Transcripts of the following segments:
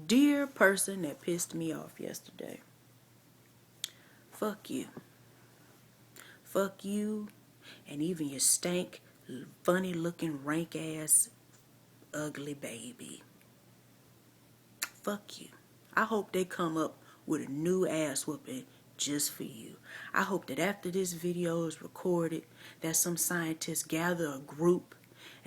Dear person that pissed me off yesterday, fuck you. Fuck you and even your stank, funny looking, rank ass, ugly baby. Fuck you. I hope they come up with a new ass whooping just for you. I hope that after this video is recorded, that some scientists gather a group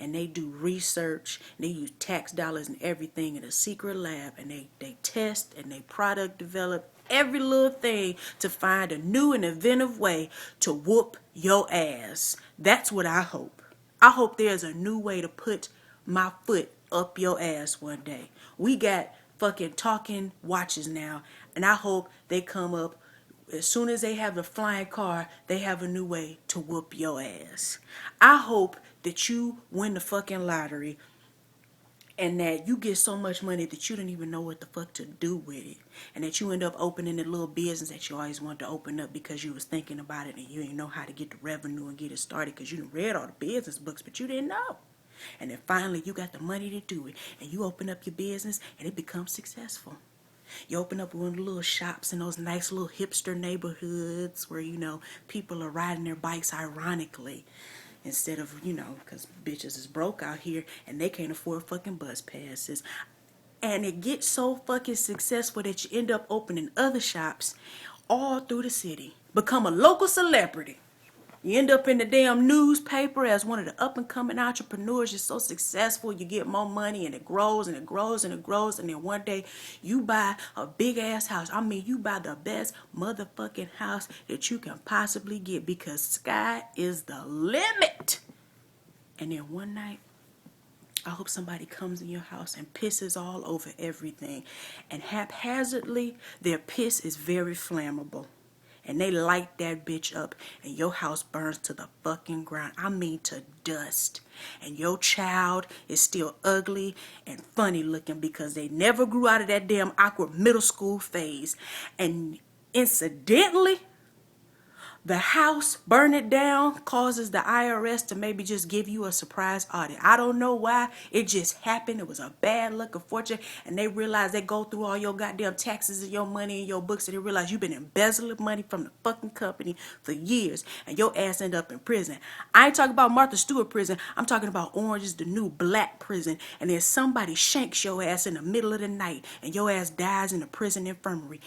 and they do research, and they use tax dollars and everything in a secret lab, and they test and they product develop every little thing to find a new and inventive way to whoop your ass. That's what I hope. I hope there's a new way to put my foot up your ass one day. We got fucking talking watches now, and I hope they come up as soon as they have the flying car, they have a new way to whoop your ass. I hope that you win the fucking lottery and that you get so much money that you don't even know what the fuck to do with it, and that you end up opening a little business that you always wanted to open up because you was thinking about it and you didn't know how to get the revenue and get it started because you done read all the business books but you didn't know. And then finally you got the money to do it and you open up your business and it becomes successful. You open up one of the little shops in those nice little hipster neighborhoods where, people are riding their bikes ironically instead of, because bitches is broke out here and they can't afford fucking bus passes. And it gets so fucking successful that you end up opening other shops all through the city. Become a local celebrity. You end up in the damn newspaper as one of the up and coming entrepreneurs. You're so successful, you get more money and it grows and it grows and it grows. And then one day you buy a big ass house. I mean, you buy the best motherfucking house that you can possibly get because sky is the limit. And then one night, I hope somebody comes in your house and pisses all over everything. And haphazardly, their piss is very flammable. And they light that bitch up and your house burns to the fucking ground. I mean to dust. And your child is still ugly and funny looking because they never grew out of that damn awkward middle school phase. And incidentally, the house burning down causes the IRS to maybe just give you a surprise audit. I don't know why. It just happened. It was a bad luck of fortune. And they realize they go through all your goddamn taxes and your money and your books. And they realize you've been embezzling money from the fucking company for years. And your ass end up in prison. I ain't talking about Martha Stewart prison. I'm talking about Orange is the New Black prison. And then somebody shanks your ass in the middle of the night. And your ass dies in the prison infirmary.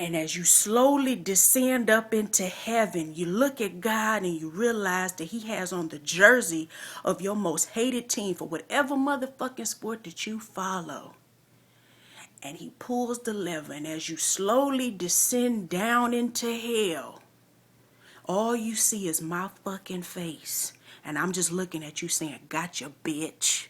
And as you slowly descend up into heaven, you look at God and you realize that he has on the jersey of your most hated team for whatever motherfucking sport that you follow. And he pulls the lever, and as you slowly descend down into hell, all you see is my fucking face. And I'm just looking at you saying, gotcha, bitch.